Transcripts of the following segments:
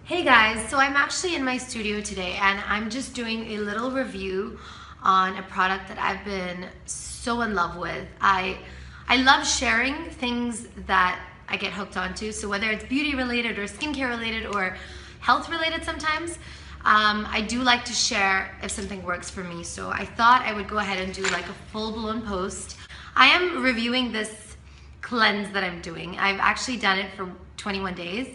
Hey guys, so I'm actually in my studio today and I'm just doing a little review on a product that I've been so in love with. I love sharing things that I get hooked onto, so whether it's beauty related or skincare related or health related sometimes, I do like to share if something works for me. So I thought I would go ahead and do like a full-blown post. I am reviewing this cleanse that I'm doing. I've actually done it for 21 days.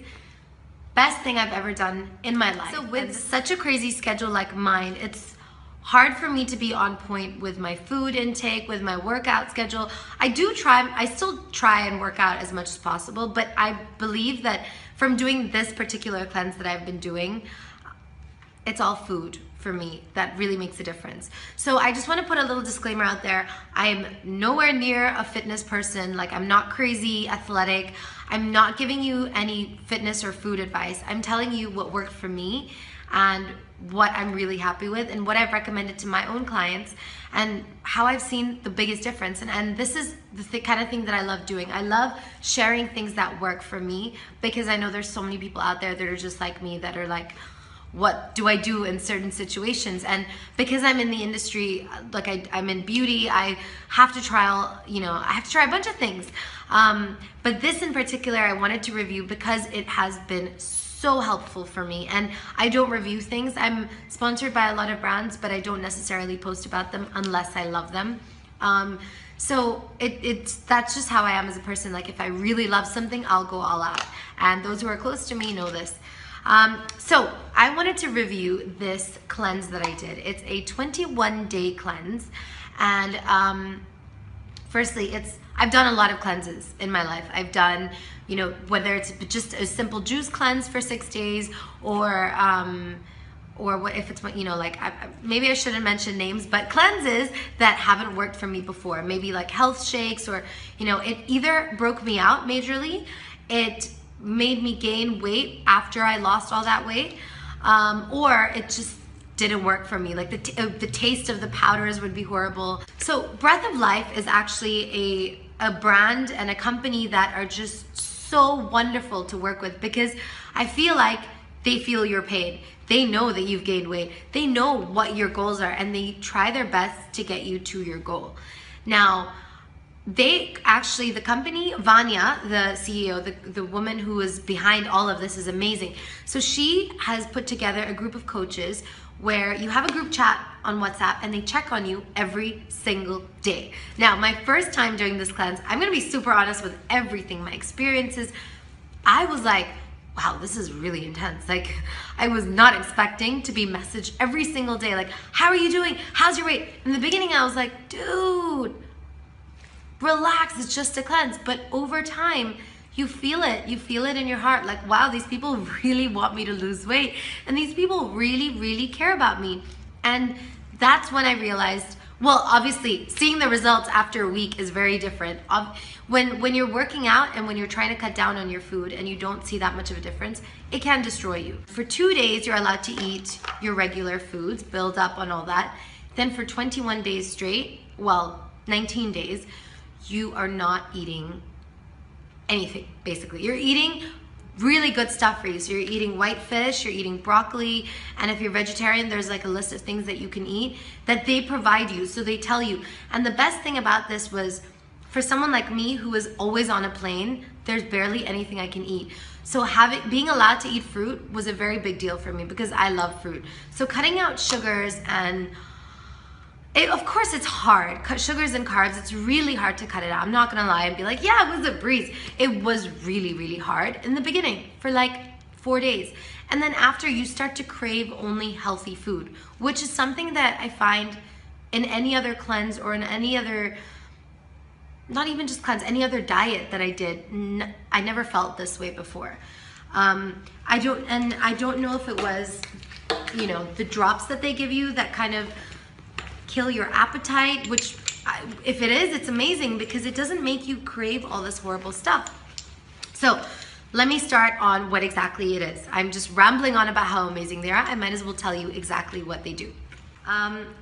Best thing I've ever done in my life. So with such a crazy schedule like mine, it's hard for me to be on point with my food intake, with my workout schedule. I still try and work out as much as possible, but I believe that from doing this particular cleanse that I've been doing, it's all food for me that really makes a difference. So I just want to put a little disclaimer out there. I'm nowhere near a fitness person. Like, I'm not crazy athletic. I'm not giving you any fitness or food advice. I'm telling you what worked for me and what I'm really happy with and what I've recommended to my own clients and how I've seen the biggest difference. And this is the kind of thing that I love doing. I love sharing things that work for me because I know there's so many people out there that are just like me, that are like, what do I do in certain situations? And because I'm in the industry, like I'm in beauty, I have to try a bunch of things. But this in particular, I wanted to review because it has been so helpful for me. And I don't review things. I'm sponsored by a lot of brands, but I don't necessarily post about them unless I love them. So that's just how I am as a person. Like, if I really love something, I'll go all out. And those who are close to me know this. So I wanted to review this cleanse that I did. It's a 21-day cleanse, and firstly, I've done a lot of cleanses in my life. I've done, whether it's just a simple juice cleanse for 6 days, or what if it's, maybe I shouldn't mention names, but cleanses that haven't worked for me before. Maybe like health shakes, or it either broke me out majorly, it made me gain weight after I lost all that weight, or it just didn't work for me. Like the taste of the powders would be horrible. So Breath of Life is actually a brand and a company that are just so wonderful to work with, because I feel like they feel your pain. They know that you've gained weight. They know what your goals are, and they try their best to get you to your goal. Now, the company, Vanya, the CEO, the woman who is behind all of this, is amazing. So she has put together a group of coaches where you have a group chat on WhatsApp and they check on you every single day. Now, my first time doing this cleanse, I'm gonna be super honest with everything, my experiences, I was like, wow, this is really intense. Like, I was not expecting to be messaged every single day. Like, how are you doing? How's your weight? In the beginning, I was like, dude, relax, it's just a cleanse. But over time, you feel it in your heart. Like, wow, these people really want me to lose weight. And these people really, really care about me. And that's when I realized, well, obviously, seeing the results after a week is very different. When you're working out and when you're trying to cut down on your food and you don't see that much of a difference, it can destroy you. For 2 days, you're allowed to eat your regular foods, build up on all that. Then for 21 days straight, well, 19 days, you are not eating anything, basically. You're eating really good stuff for you. So you're eating white fish, you're eating broccoli, and if you're vegetarian, there's like a list of things that you can eat that they provide you, so they tell you. And the best thing about this was, for someone like me who is always on a plane, there's barely anything I can eat. So being allowed to eat fruit was a very big deal for me because I love fruit. So cutting out sugars and of course it's hard. Cut sugars and carbs, it's really hard to cut it out. I'm not gonna lie and be like, yeah, it was a breeze. It was really, really hard in the beginning for like 4 days. And then after, you start to crave only healthy food, which is something that I find in any other cleanse or in any other, not even just cleanse, any other diet that I did, I never felt this way before. I don't know if it was, the drops that they give you that kind of kill your appetite, which if it is, it's amazing because it doesn't make you crave all this horrible stuff. So let me start on what exactly it is. I'm just rambling on about how amazing they are. I might as well tell you exactly what they do.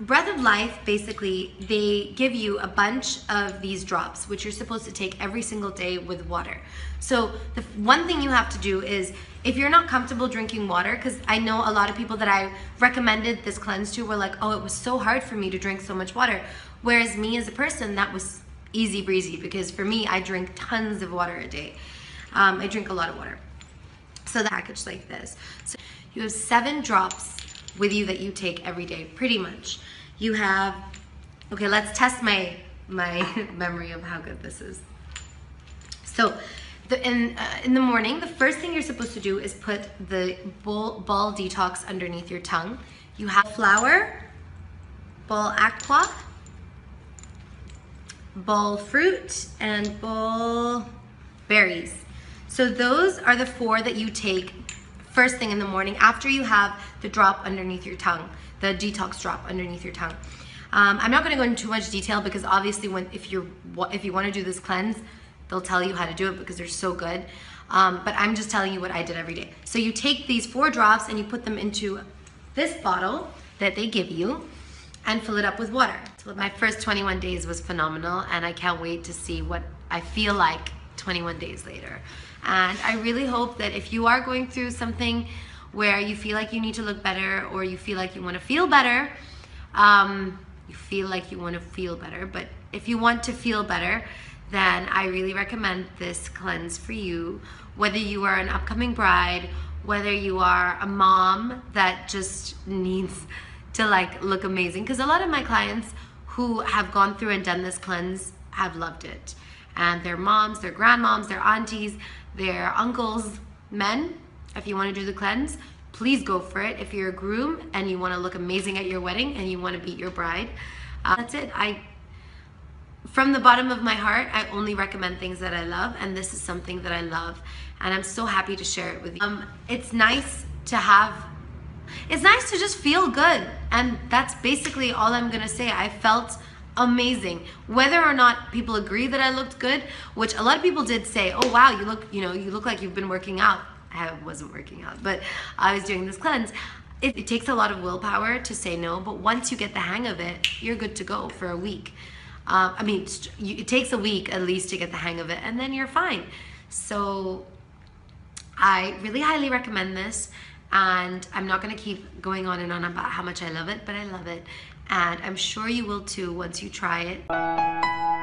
Breath of Life, basically, they give you a bunch of these drops, which you're supposed to take every single day with water. So the one thing you have to do is, if you're not comfortable drinking water, because I know a lot of people that I recommended this cleanse to were like, oh, it was so hard for me to drink so much water. Whereas me as a person, that was easy breezy, because for me, I drink tons of water a day. I drink a lot of water. So the package like this. So you have 7 drops with you that you take every day, pretty much. You have, okay, let's test my memory of how good this is. So in the morning, the first thing you're supposed to do is put the ball detox underneath your tongue. You have flower, ball aqua, ball fruit, and ball berries. So those are the 4 that you take first thing in the morning after you have the drop underneath your tongue, the detox drop underneath your tongue. I'm not going to go into too much detail, because obviously if you want to do this cleanse, they'll tell you how to do it because they're so good. But I'm just telling you what I did every day. So you take these 4 drops and you put them into this bottle that they give you and fill it up with water. So my first 21 days was phenomenal, and I can't wait to see what I feel like 21 days later. And I really hope that if you are going through something where you feel like you need to look better, or you feel like you want to feel better, but if you want to feel better, then I really recommend this cleanse for you. Whether you are an upcoming bride, whether you are a mom that just needs to like look amazing, because a lot of my clients who have gone through and done this cleanse have loved it. And their moms, their grandmoms, their aunties, their uncles, men, if you want to do the cleanse, please go for it. If you're a groom and you want to look amazing at your wedding and you want to beat your bride, that's it. From the bottom of my heart, I only recommend things that I love, and this is something that I love, and I'm so happy to share it with you. It's nice to just feel good, and that's basically all I'm gonna say. I felt amazing. Whether or not people agree that I looked good, which a lot of people did say, oh wow, you look like you've been working out. I wasn't working out, but I was doing this cleanse. It takes a lot of willpower to say no, but once you get the hang of it, you're good to go for a week. It takes a week at least to get the hang of it, and then you're fine. So I really highly recommend this, and I'm not going to keep going on and on about how much I love it, but I love it, and I'm sure you will too once you try it.